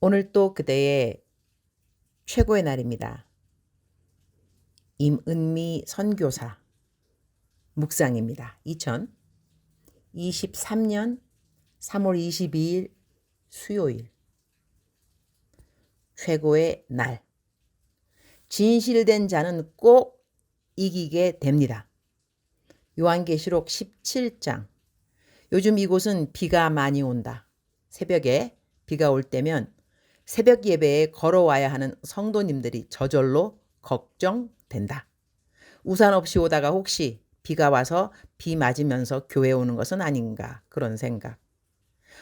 오늘 또 그대의 최고의 날입니다. 임은미 선교사 묵상입니다. 2023년 3월 22일 수요일. 최고의 날. 진실된 자는 꼭 이기게 됩니다. 요한계시록 17장. 요즘 이곳은 비가 많이 온다. 새벽에 비가 올 때면 새벽 예배에 걸어와야 하는 성도님들이 저절로 걱정된다. 우산 없이 오다가 혹시 비가 와서 비 맞으면서 교회 오는 것은 아닌가, 그런 생각.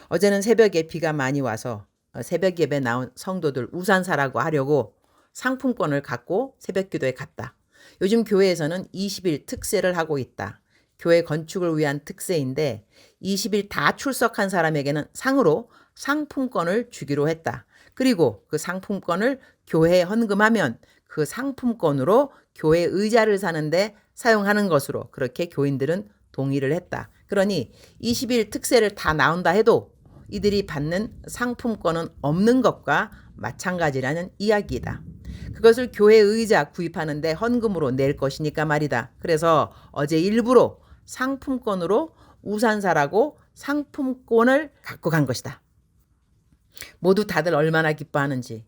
어제는 새벽에 비가 많이 와서 새벽 예배 나온 성도들 우산 사라고 하려고 상품권을 갖고 새벽 기도에 갔다. 요즘 교회에서는 20일 특세를 하고 있다. 교회 건축을 위한 특세인데 20일 다 출석한 사람에게는 상으로 상품권을 주기로 했다. 그리고 그 상품권을 교회에 헌금하면 그 상품권으로 교회 의자를 사는데 사용하는 것으로 그렇게 교인들은 동의를 했다. 그러니 20일 특세를 다 나온다 해도 이들이 받는 상품권은 없는 것과 마찬가지라는 이야기이다. 그것을 교회 의자 구입하는데 헌금으로 낼 것이니까 말이다. 그래서 어제 일부러 상품권으로 우산 사라고 상품권을 갖고 간 것이다. 모두 다들 얼마나 기뻐하는지.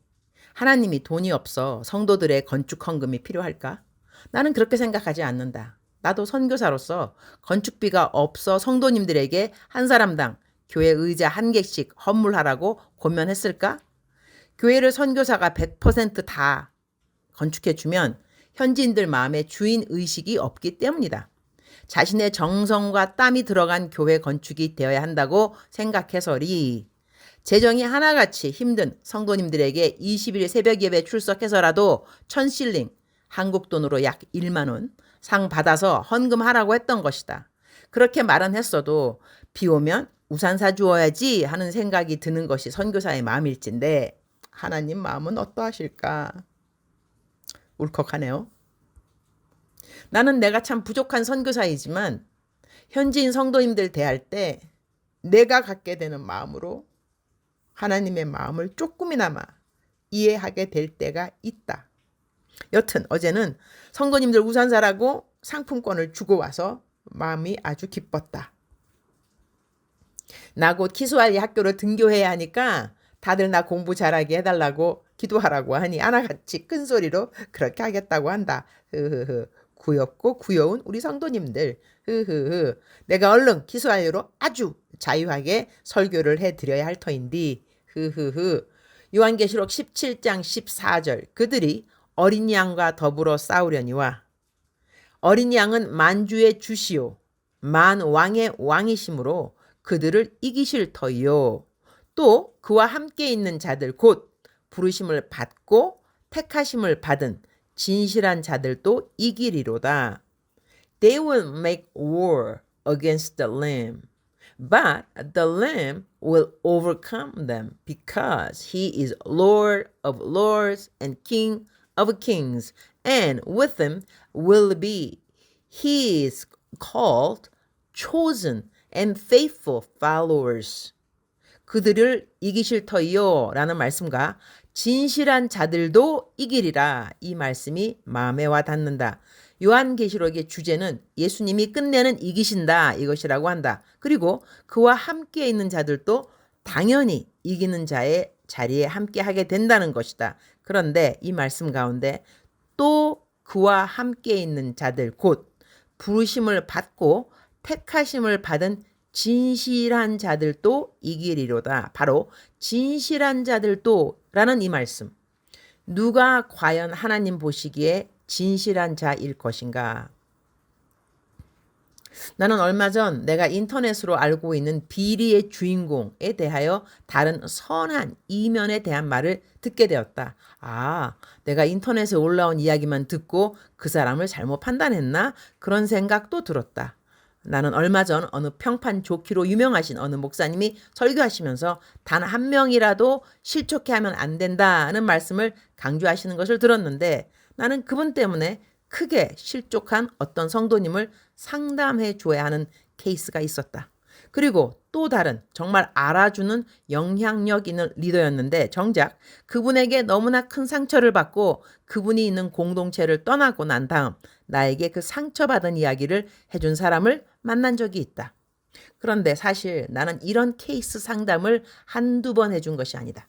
하나님이 돈이 없어 성도들의 건축 헌금이 필요할까? 나는 그렇게 생각하지 않는다. 나도 선교사로서 건축비가 없어 성도님들에게 한 사람당 교회 의자 한 개씩 헌물하라고 고면했을까? 교회를 선교사가 100%다 건축해주면 현지인들 마음에 주인 의식이 없기 때문이다. 자신의 정성과 땀이 들어간 교회 건축이 되어야 한다고 생각해서리 재정이 하나같이 힘든 성도님들에게 20일 새벽 예배 출석해서라도 1000실링, 한국 돈으로 약 1만 원 상 받아서 헌금하라고 했던 것이다. 그렇게 말은 했어도 비 오면 우산 사주어야지 하는 생각이 드는 것이 선교사의 마음일진데 하나님 마음은 어떠하실까? 울컥하네요. 나는 내가 참 부족한 선교사이지만 현지인 성도님들 대할 때 내가 갖게 되는 마음으로 하나님의 마음을 조금이나마 이해하게 될 때가 있다. 여튼 어제는 성도님들 우산 사라고 상품권을 주고 와서 마음이 아주 기뻤다. 나 곧 키스할리 학교로 등교해야 하니까 다들 나 공부 잘하게 해달라고 기도하라고 하니 하나같이 큰 소리로 그렇게 하겠다고 한다. 흐흐흐. 귀엽고 귀여운 우리 성도님들. 흐흐흐. 내가 얼른 키스할리로 아주 자유하게 설교를 해드려야 할 터인디. 흐흐흐. 요한계시록 17장 14절. 그들이 어린 양과 더불어 싸우려니와 어린 양은 만주의 주시오 만왕의 왕이시므로 그들을 이기실 터이요. 또 그와 함께 있는 자들 곧 부르심을 받고 택하심을 받은 진실한 자들도 이기리로다. They will make war against the Lamb, but the Lamb will overcome them because he is Lord of lords and King of kings, and with him will be his called, chosen, and faithful followers. 그들을 이기실 터이요 라는 말씀과 진실한 자들도 이기리라 이 말씀이 마음에 와 닿는다. 요한계시록의 주제는 예수님이 끝내는 이기신다 이것이라고 한다. 그리고 그와 함께 있는 자들도 당연히 이기는 자의 자리에 함께 하게 된다는 것이다. 그런데 이 말씀 가운데 또 그와 함께 있는 자들 곧 부르심을 받고 택하심을 받은 진실한 자들도 이기리로다. 바로 진실한 자들도 라는 이 말씀. 누가 과연 하나님 보시기에 진실한 자일 것인가? 나는 얼마 전 내가 인터넷으로 알고 있는 비리의 주인공에 대하여 다른 선한 이면에 대한 말을 듣게 되었다. 내가 인터넷에 올라온 이야기만 듣고 그 사람을 잘못 판단했나? 그런 생각도 들었다. 나는 얼마 전 어느 평판 좋기로 유명하신 어느 목사님이 설교하시면서 단 한 명이라도 실족해 하면 안 된다는 말씀을 강조하시는 것을 들었는데 나는 그분 때문에 크게 실족한 어떤 성도님을 상담해 줘야 하는 케이스가 있었다. 그리고 또 다른 정말 알아주는 영향력 있는 리더였는데 정작 그분에게 너무나 큰 상처를 받고 그분이 있는 공동체를 떠나고 난 다음 나에게 그 상처받은 이야기를 해준 사람을 만난 적이 있다. 그런데 사실 나는 이런 케이스 상담을 한두 번 해준 것이 아니다.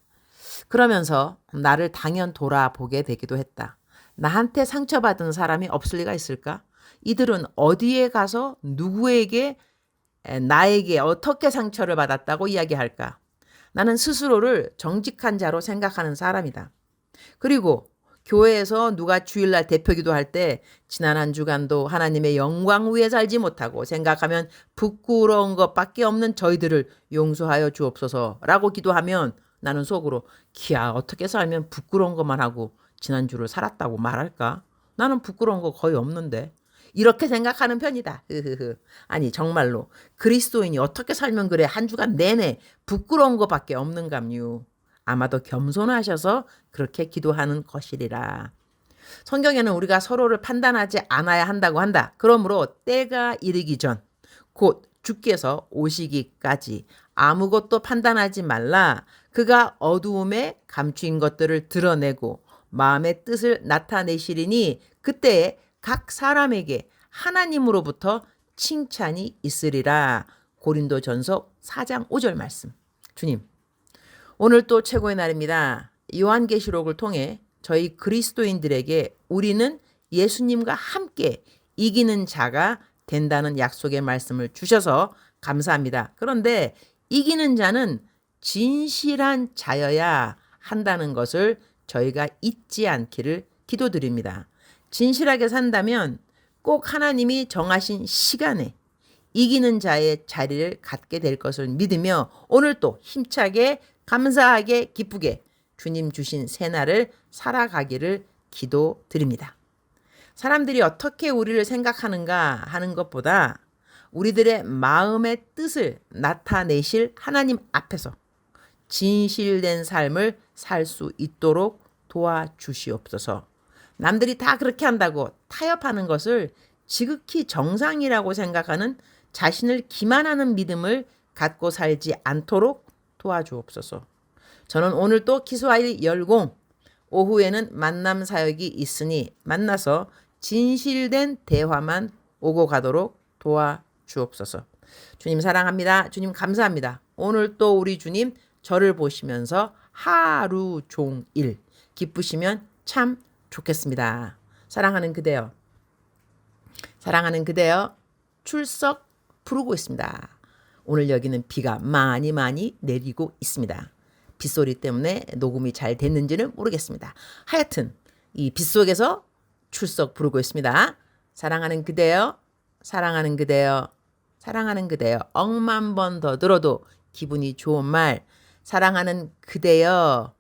그러면서 나를 당연 돌아보게 되기도 했다. 나한테 상처받은 사람이 없을 리가 있을까? 이들은 어디에 가서 누구에게 나에게 어떻게 상처를 받았다고 이야기할까? 나는 스스로를 정직한 자로 생각하는 사람이다. 그리고 교회에서 누가 주일날 대표기도 할 때 지난 한 주간도 하나님의 영광 위에 살지 못하고 생각하면 부끄러운 것밖에 없는 저희들을 용서하여 주옵소서라고 기도하면 나는 속으로 기야 어떻게 살면 부끄러운 것만 하고 지난주를 살았다고 말할까? 나는 부끄러운 거 거의 없는데. 이렇게 생각하는 편이다. 아니 정말로 그리스도인이 어떻게 살면 그래 한 주간 내내 부끄러운 것밖에 없는감요. 아마도 겸손하셔서 그렇게 기도하는 것이리라. 성경에는 우리가 서로를 판단하지 않아야 한다고 한다. 그러므로 때가 이르기 전 곧 주께서 오시기까지 아무것도 판단하지 말라. 그가 어두움에 감추인 것들을 드러내고 마음의 뜻을 나타내시리니 그때에 각 사람에게 하나님으로부터 칭찬이 있으리라. 고린도전서 4장 5절 말씀. 주님, 오늘 또 최고의 날입니다. 요한계시록을 통해 저희 그리스도인들에게 우리는 예수님과 함께 이기는 자가 된다는 약속의 말씀을 주셔서 감사합니다. 그런데 이기는 자는 진실한 자여야 한다는 것을 저희가 잊지 않기를 기도드립니다. 진실하게 산다면 꼭 하나님이 정하신 시간에 이기는 자의 자리를 갖게 될 것을 믿으며 오늘 또 힘차게 감사하게 기쁘게 주님 주신 새날을 살아가기를 기도드립니다. 사람들이 어떻게 우리를 생각하는가 하는 것보다 우리들의 마음의 뜻을 나타내실 하나님 앞에서 진실된 삶을 살 수 있도록 도와주시옵소서. 남들이 다 그렇게 한다고 타협하는 것을 지극히 정상이라고 생각하는 자신을 기만하는 믿음을 갖고 살지 않도록 도와주옵소서. 저는 오늘 또 키스와일 열공 오후에는 만남 사역이 있으니 만나서 진실된 대화만 오고 가도록 도와주옵소서. 주님 사랑합니다. 주님 감사합니다. 오늘 또 우리 주님 저를 보시면서 하루 종일 기쁘시면 참 좋겠습니다. 사랑하는 그대여, 사랑하는 그대여 출석 부르고 있습니다. 오늘 여기는 비가 많이 내리고 있습니다. 빗소리 때문에 녹음이 잘 됐는지는 모르겠습니다. 하여튼 이 빗속에서 출석 부르고 있습니다. 사랑하는 그대여, 사랑하는 그대여, 사랑하는 그대여. 억만 번 더 들어도 기분이 좋은 말. 사랑하는 그대여.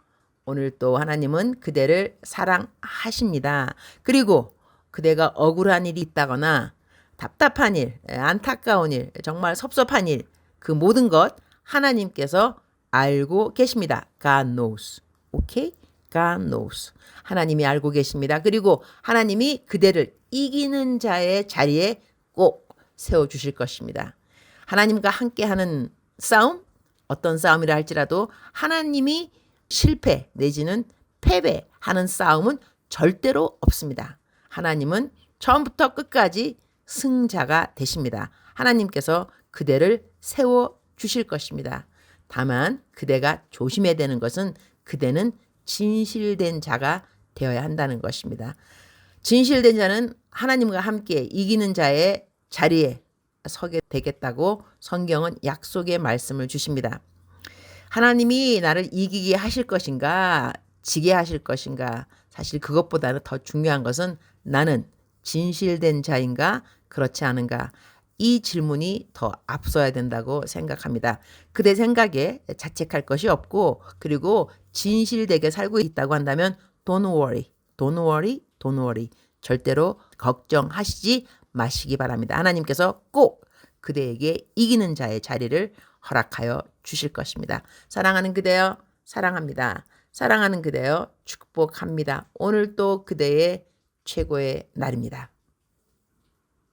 오늘 또 하나님은 그대를 사랑하십니다. 그리고 그대가 억울한 일이 있다거나 답답한 일, 안타까운 일, 정말 섭섭한 일, 그 모든 것 하나님께서 알고 계십니다. God knows. 오케이? God knows. 하나님이 알고 계십니다. 그리고 하나님이 그대를 이기는 자의 자리에 꼭 세워주실 것입니다. 하나님과 함께하는 싸움, 어떤 싸움이라 할지라도 하나님이 실패 내지는 패배하는 싸움은 절대로 없습니다. 하나님은 처음부터 끝까지 승자가 되십니다. 하나님께서 그대를 세워주실 것입니다. 다만 그대가 조심해야 되는 것은 그대는 진실된 자가 되어야 한다는 것입니다. 진실된 자는 하나님과 함께 이기는 자의 자리에 서게 되겠다고 성경은 약속의 말씀을 주십니다. 하나님이 나를 이기게 하실 것인가, 지게 하실 것인가, 사실 그것보다는 더 중요한 것은 나는 진실된 자인가, 그렇지 않은가, 이 질문이 더 앞서야 된다고 생각합니다. 그대 생각에 자책할 것이 없고 그리고 진실되게 살고 있다고 한다면 don't worry, don't worry, don't worry. 절대로 걱정하시지 마시기 바랍니다. 하나님께서 꼭 그대에게 이기는 자의 자리를 허락하여 주실 것입니다. 사랑하는 그대여 사랑합니다. 사랑하는 그대여 축복합니다. 오늘 또 그대의 최고의 날입니다.